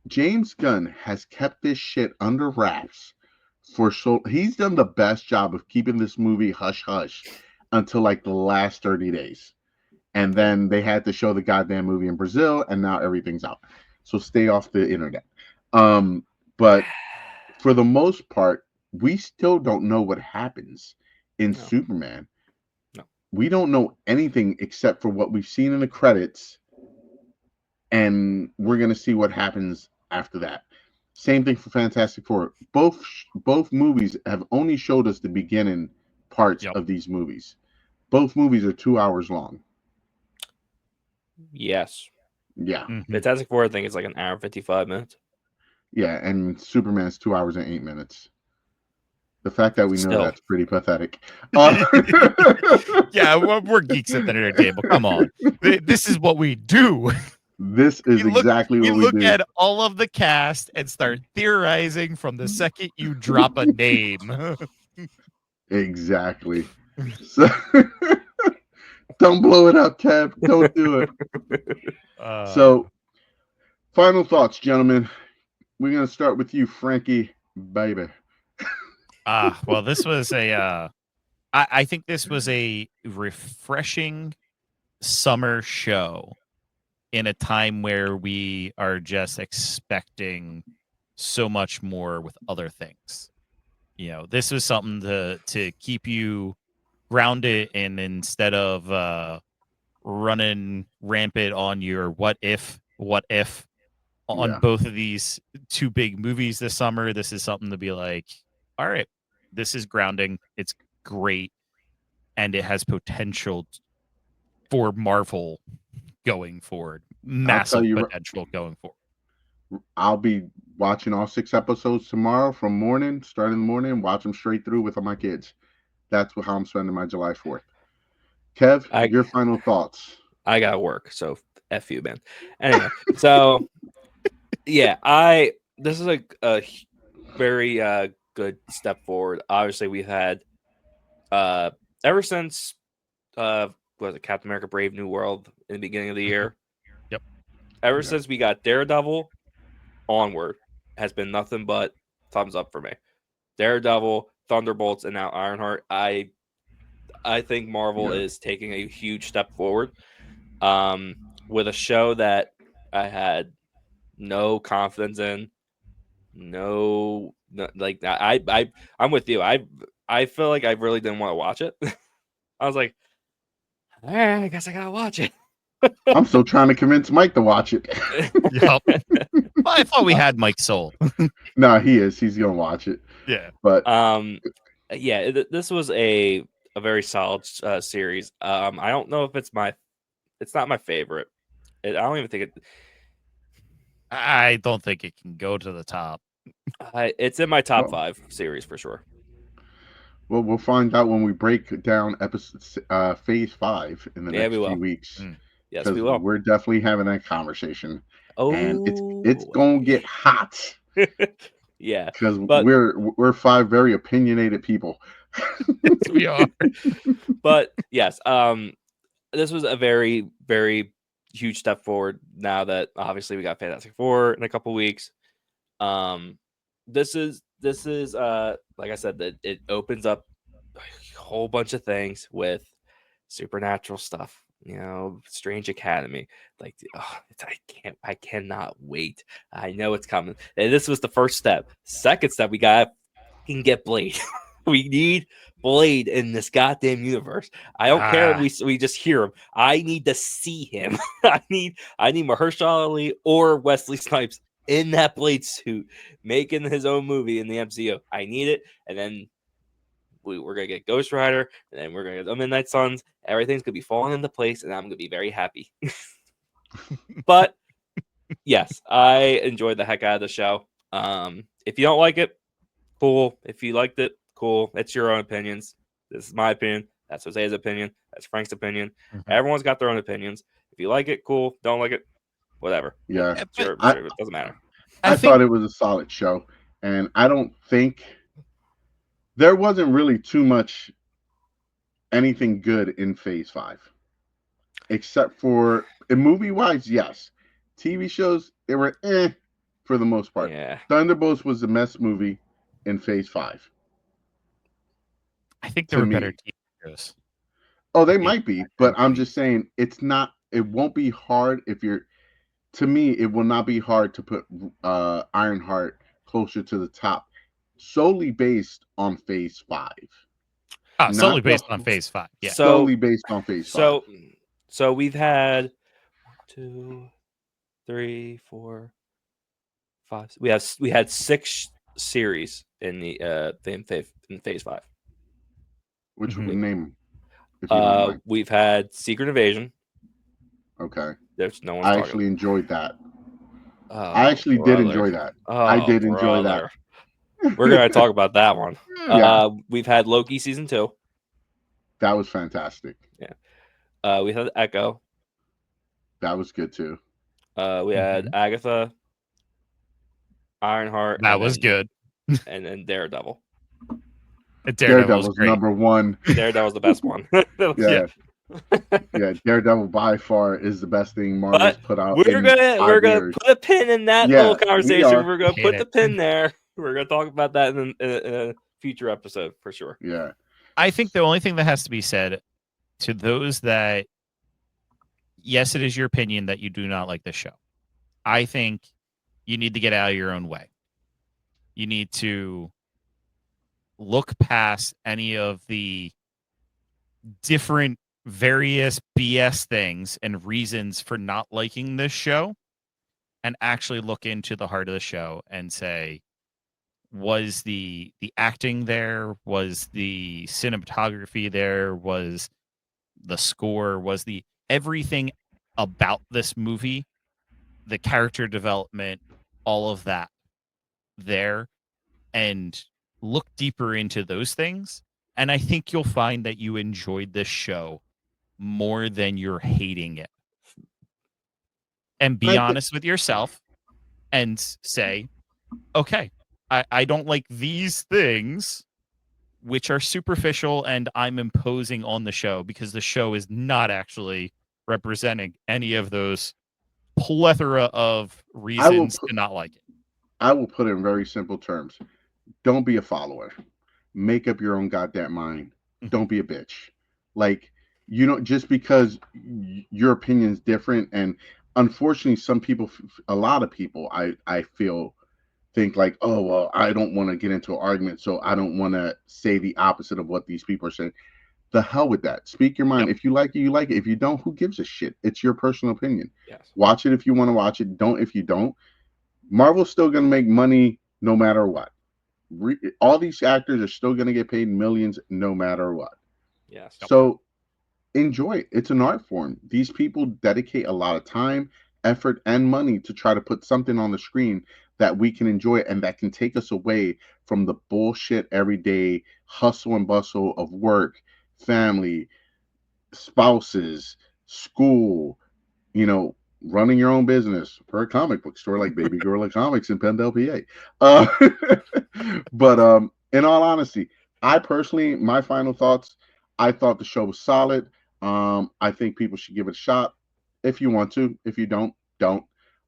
James Gunn has kept this shit under wraps he's done the best job of keeping this movie hush hush until like the last 30 days. And then they had to show the goddamn movie in Brazil, and now everything's out. So stay off the internet. But for the most part, we still don't know what happens in Superman. No. We don't know anything except for what we've seen in the credits, and we're going to see what happens after that. Same thing for Fantastic Four. Both movies have only showed us the beginning parts of these movies. Both movies are 2 hours long. Yes. Yeah. Mm-hmm. Fantastic Four, I think it's like an hour and 55 minutes. Yeah, and Superman's 2 hours and 8 minutes. The fact that we know that's pretty pathetic. Yeah, we're geeks at the dinner table. Come on. This is what we do. This is exactly what we do. You look at all of the cast and start theorizing from the second you drop a name. Exactly. So, don't blow it up, Kev. Don't do it. So, final thoughts, gentlemen. We're going to start with you, Frankie, baby. Well, this was I think this was a refreshing summer show in a time where we are just expecting so much more with other things. This was something to keep you grounded, and instead of running rampant on your what if on both of these 2 big movies this summer, this is something to be like, all right, this is grounding. It's great, and it has potential for Marvel going forward. Massive potential going forward. I'll be watching all 6 episodes tomorrow starting in the morning, watch them straight through with my kids. That's how I'm spending my July 4th. Kev, your final thoughts. I got work, so F you, man. Anyway, so yeah, this is a very good step forward. Obviously, we've had ever since was it Captain America: Brave New World in the beginning of the year. Yep. Ever since we got Daredevil onward, has been nothing but thumbs up for me. Daredevil, Thunderbolts, and now Ironheart. I think Marvel is taking a huge step forward with a show that I had no confidence in. No, like I'm with you. I feel like I really didn't want to watch it. I was like, all right, I guess I gotta watch it. I'm still trying to convince Mike to watch it. Yep. Well, I thought we had Mike sold. No, he is. He's gonna watch it. Yeah. But yeah, this was a very solid series. I don't know if it's not my favorite. I don't even think it. I don't think it can go to the top. It's in my top Well, 5 series for sure. well, we'll find out when we break down phase 5 in the Yeah, next we few will. weeks, Yes, we because will. we're definitely having that conversation, and it's Oh, gonna get hot yeah, because but we're 5 very opinionated people. Yes, we are. but yes, this was a very, very huge step forward. Now that obviously we got Fantastic Four in a couple weeks, this is like I said, that it opens up a whole bunch of things with supernatural stuff. Strange Academy. Like, I cannot wait. I know it's coming. And this was the first step. Second step, we got can get Blade. We need Blade in this goddamn universe. I don't care if we just hear him. I need to see him. I need Mahershala Ali or Wesley Snipes in that Blade suit making his own movie in the MCU. I need it. And then we're gonna get Ghost Rider, and then we're gonna get the Midnight Suns. Everything's gonna be falling into place, and I'm gonna be very happy. But yes, I enjoyed the heck out of the show. If you don't like it, cool. If you liked it, cool. It's your own opinions. This is my opinion. That's Jose's opinion. That's Frank's opinion. Everyone's got their own opinions. If you like it, cool. Don't like it, whatever. Yeah, Sure, it doesn't matter. I thought it was a solid show, and I don't think there wasn't really too much anything good in phase 5, except for movie wise. Yes, TV shows, they were for the most part. Yeah. Thunderbolts was the best movie in phase 5. I think there were better TV shows. Oh, they might be, but I'm just saying it won't be hard to me, it will not be hard to put Ironheart closer to the top solely based on phase 5. Solely based on phase 5. Yeah. Solely based on phase 5. So we've had 2, 3, 4, 5. We had 6 series in the in phase 5. Which we name them, if you don't mind. We've had Secret Invasion. Okay. There's no one. I actually enjoyed that. Oh, I actually did enjoy that. I did enjoy that. We're gonna talk about that one. Yeah. We've had Loki season 2. That was fantastic. Yeah. We had Echo. That was good too. We had Agatha, Ironheart. That was good. And then Daredevil. Daredevil's number 1. Daredevil's the best one. Yeah. Yeah, Daredevil by far is the best thing Marvel's put out. We're gonna put a pin in that little conversation. We're gonna put the pin there. We're gonna talk about that in a future episode for sure. Yeah. I think the only thing that has to be said to those that, yes, it is your opinion that you do not like this show. I think you need to get out of your own way. You need to look past any of the different various BS things and reasons for not liking this show, and actually look into the heart of the show and say, was the acting there? Was the cinematography there? Was the score? Was the everything about this movie, the character development, all of that there? And look deeper into those things, and I think you'll find that you enjoyed this show more than you're hating it. And be honest with yourself and say, okay, I don't like these things, which are superficial, and I'm imposing on the show because the show is not actually representing any of those plethora of reasons to not like it. I will put it in very simple terms. Don't be a follower. Make up your own goddamn mind. Don't be a bitch. Like, just because your opinion's different, and unfortunately some people, a lot of people, I feel, think like, oh, well, I don't want to get into an argument, so I don't want to say the opposite of what these people are saying. The hell with that. Speak your mind. If you like it, you like it. If you don't, who gives a shit? It's your personal opinion. Yes. Watch it if you want to watch it. Don't if you don't. Marvel's still going to make money no matter what. All these actors are still going to get paid millions no matter what. Yes. So enjoy it. It's an art form. These people dedicate a lot of time, effort, and money to try to put something on the screen that we can enjoy and that can take us away from the bullshit everyday hustle and bustle of work, family, spouses, school, running your own business for a comic book store like Baby Gorilla Comics in Pendle, PA. But in all honesty, I personally, my final thoughts, I thought the show was solid. I think people should give it a shot if you want to. If you don't, don't.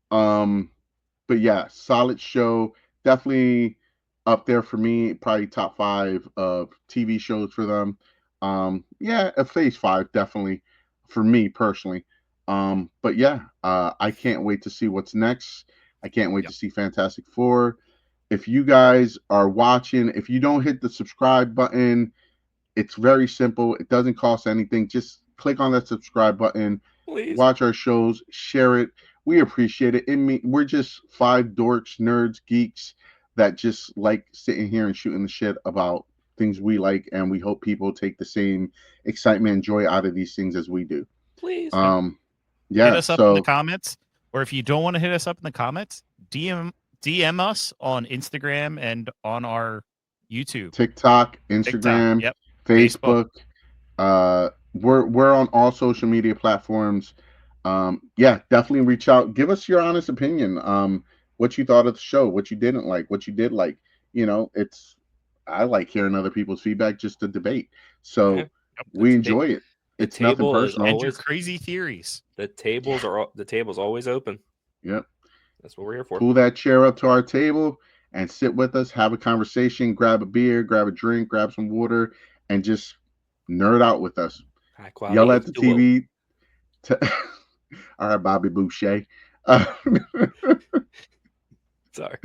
But yeah, solid show. Definitely up there for me. Probably top 5 of TV shows for them. Yeah, a phase 5 definitely for me personally. But yeah, I can't wait to see what's next. I can't wait to see Fantastic Four. If you guys are watching, if you don't hit the subscribe button, it's very simple. It doesn't cost anything. Just click on that subscribe button. Please. Watch our shows, share it. We appreciate it. We're just 5 dorks, nerds, geeks that just like sitting here and shooting the shit about things we like, and we hope people take the same excitement and joy out of these things as we do. Please. Yeah. Hit us up in the comments, or if you don't want to hit us up in the comments, DM us on Instagram and on our YouTube, TikTok, Instagram, Facebook. We're on all social media platforms. Yeah, definitely reach out. Give us your honest opinion. What you thought of the show, what you didn't like, what you did like. I like hearing other people's feedback just to debate. So we enjoy it. It's nothing personal. And your crazy theories. The table's always open. Yep. That's what we're here for. Pull that chair up to our table and sit with us, have a conversation, grab a beer, grab a drink, grab some water, and just nerd out with us. Yell at the TV. All right, Bobby Boucher. Sorry.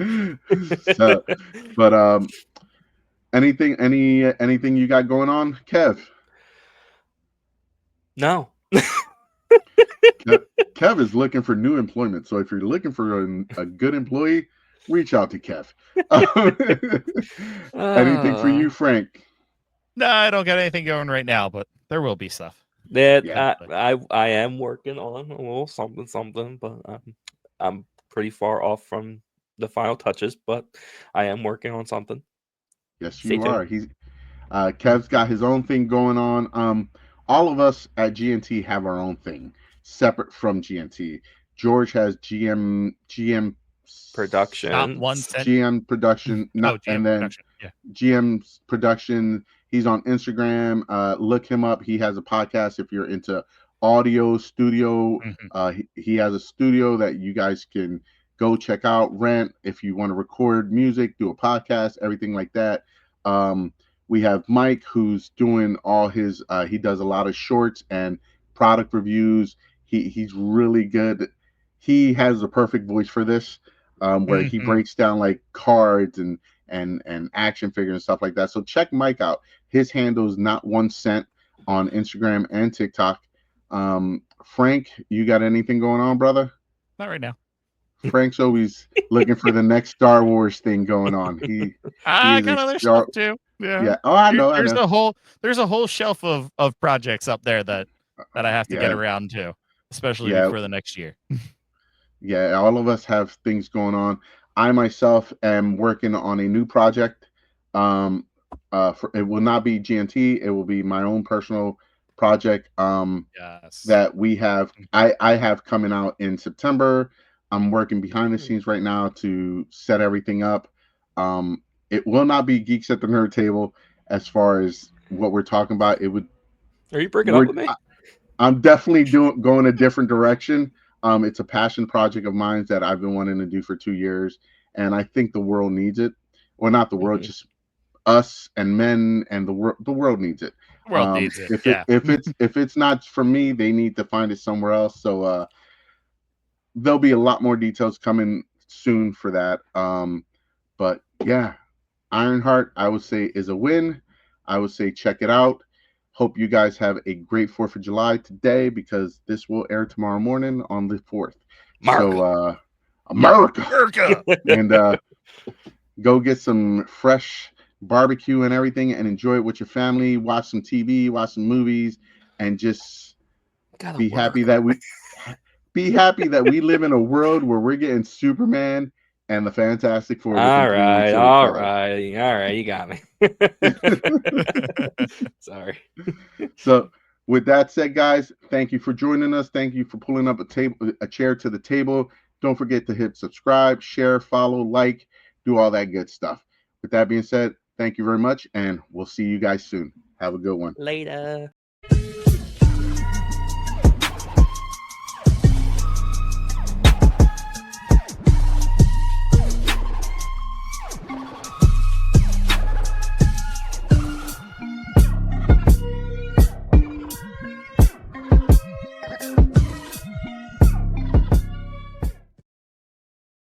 But anything you got going on, Kev? No. Kev is looking for new employment. So if you're looking for a good employee, reach out to Kev. Anything for you, Frank? No, I don't got anything going right now, but there will be stuff. I am working on a little something, but I'm pretty far off from the final touches, but I am working on something. Yes, you are. Kev's got his own thing going on. All of us at GNT have our own thing, separate from GNT. George has GM production, GM production, GM's production. He's on Instagram. Look him up. He has a podcast. If you're into audio studio, he has a studio that you guys can go check out, rent. If you want to record music, do a podcast, everything like that. We have Mike, who's doing all his. He does a lot of shorts and product reviews. He's really good. He has the perfect voice for this, where he breaks down like cards and action figures and stuff like that. So check Mike out. His handle is not 1 cent on Instagram and TikTok. Frank, you got anything going on, brother? Not right now. Frank's always looking for the next Star Wars thing going on. I got other stuff too. Yeah. Oh, I know. There's a whole shelf of projects up there that I have to get around to, especially before the next year. Yeah, all of us have things going on. I myself am working on a new project. It will not be GNT. It will be my own personal project. That we have. I have coming out in September. I'm working behind the scenes right now to set everything up. It will not be Geeks at the Nerd Table as far as what we're talking about. Are you breaking up with me? I'm definitely going a different direction. It's a passion project of mine that I've been wanting to do for 2 years, and I think the world needs it. Well, not the world, just us and men, and the world needs it. The world needs it. If it's not for me, they need to find it somewhere else. So there'll be a lot more details coming soon for that. But yeah, Ironheart, I would say, is a win. I would say check it out. Hope you guys have a great 4th of July today, because this will air tomorrow morning on the 4th. So America. And go get some fresh barbecue and everything and enjoy it with your family. Watch some TV, watch some movies, and just Gotta be work. happy that we live in a world where we're getting Superman and the Fantastic Four to continue All to right, you got me. Sorry. So, with that said, guys, thank you for joining us. Thank you for pulling up a chair to the table. Don't forget to hit subscribe, share, follow, like, do all that good stuff. With that being said, thank you very much, and we'll see you guys soon. Have a good one. Later.